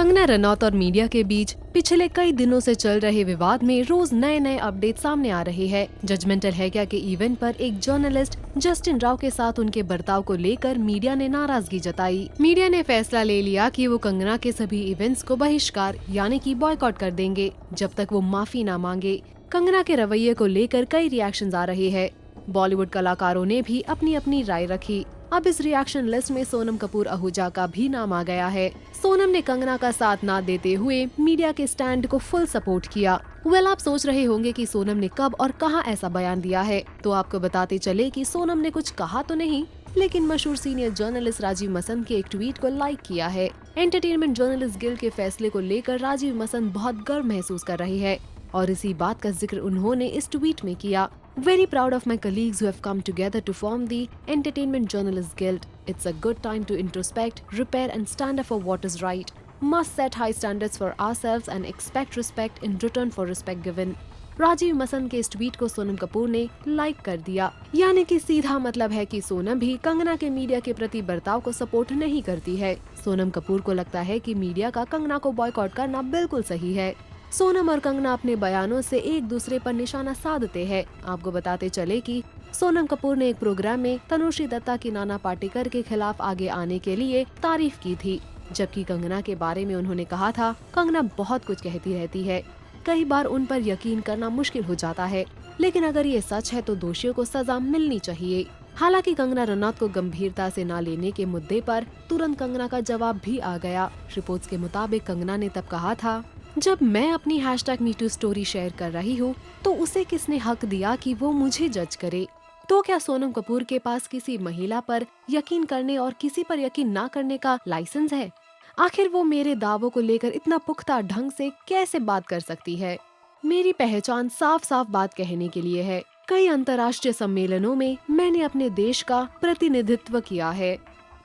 कंगना रनौत और मीडिया के बीच पिछले कई दिनों से चल रहे विवाद में रोज नए नए अपडेट सामने आ रहे हैं। जजमेंटल है क्या के इवेंट पर एक जर्नलिस्ट जस्टिन राव के साथ उनके बर्ताव को लेकर मीडिया ने नाराजगी जताई। मीडिया ने फैसला ले लिया कि वो कंगना के सभी इवेंट्स को बहिष्कार यानी कि बॉयकॉट कर देंगे जब तक वो माफी न मांगे। कंगना के रवैये को लेकर कई रिएक्शंस आ रहे हैं। बॉलीवुड कलाकारों ने भी अपनी अपनी राय रखी। अब इस रिएक्शन लिस्ट में सोनम कपूर आहूजा का भी नाम आ गया है। सोनम ने कंगना का साथ न देते हुए मीडिया के स्टैंड को फुल सपोर्ट किया। आप सोच रहे होंगे कि सोनम ने कब और कहां ऐसा बयान दिया है, तो आपको बताते चले कि सोनम ने कुछ कहा तो नहीं, लेकिन मशहूर सीनियर जर्नलिस्ट राजीव मसंद के एक ट्वीट को लाइक किया है। एंटरटेनमेंट जर्नलिस्ट गिल्ड के फैसले को लेकर राजीव मसंद बहुत गर्व महसूस कर रही है और इसी बात का जिक्र उन्होंने इस ट्वीट में किया। Very proud of my colleagues who have come together to form the Entertainment Journalists Guild. It's a good time to introspect, repair and stand up for what is right. Must set high standards for ourselves and expect respect in return for respect given. Rajiv Masand के इस tweet को सोनम कपूर ने like कर दिया, यानी कि सीधा मतलब है कि सोनम भी कंगना के मीडिया के प्रति बर्ताव को सपोर्ट नहीं करती है। सोनम कपूर को लगता है कि मीडिया का कंगना को बॉयकॉट करना बिल्कुल सही है। सोनम और कंगना अपने बयानों से एक दूसरे पर निशाना साधते हैं। आपको बताते चले कि सोनम कपूर ने एक प्रोग्राम में तनुश्री दत्ता की नाना पाटेकर के खिलाफ आगे आने के लिए तारीफ की थी, जबकि कंगना के बारे में उन्होंने कहा था, कंगना बहुत कुछ कहती रहती है, कई बार उन पर यकीन करना मुश्किल हो जाता है, लेकिन अगर ये सच है तो दोषियों को सजा मिलनी चाहिए। हालांकि कंगना रनौत को गंभीरता से न लेने के मुद्दे पर तुरंत कंगना का जवाब भी आ गया। रिपोर्ट्स के मुताबिक कंगना ने तब कहा था, जब मैं अपनी #MeToo स्टोरी शेयर कर रही हूँ तो उसे किसने हक दिया कि वो मुझे जज करे? तो क्या सोनम कपूर के पास किसी महिला पर यकीन करने और किसी पर यकीन ना करने का लाइसेंस है? आखिर वो मेरे दावों को लेकर इतना पुख्ता ढंग से कैसे बात कर सकती है? मेरी पहचान साफ साफ बात कहने के लिए है। कई अंतर्राष्ट्रीय सम्मेलनों में मैंने अपने देश का प्रतिनिधित्व किया है।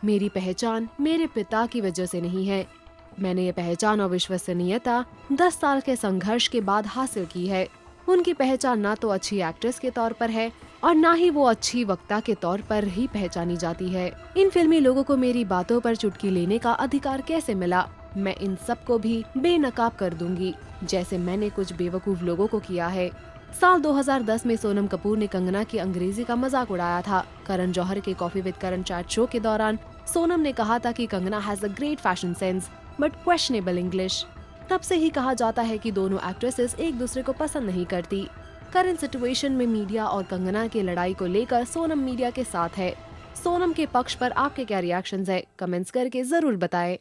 मेरी पहचान मेरे पिता की वजह से नहीं है। मैंने ये पहचान और विश्वसनीयता 10 साल के संघर्ष के बाद हासिल की है। उनकी पहचान ना तो अच्छी एक्ट्रेस के तौर पर है और ना ही वो अच्छी वक्ता के तौर पर ही पहचानी जाती है। इन फिल्मी लोगों को मेरी बातों पर चुटकी लेने का अधिकार कैसे मिला? मैं इन सब को भी बेनकाब कर दूंगी, जैसे मैंने कुछ बेवकूफ लोगों को किया है। साल 2010 में सोनम कपूर ने कंगना की अंग्रेजी का मजाक उड़ाया था। करण जौहर के coffee with Karan chat show के दौरान सोनम ने कहा था कि Kangana has a great fashion sense but questionable English. तब से ही कहा जाता है कि दोनों एक्ट्रेसेस एक दूसरे को पसंद नहीं करती। करंट सिचुएशन में मीडिया और कंगना की लड़ाई को लेकर सोनम मीडिया के साथ है। सोनम के पक्ष पर आपके क्या रिएक्शंस है? कमेंट्स करके जरूर बताएं।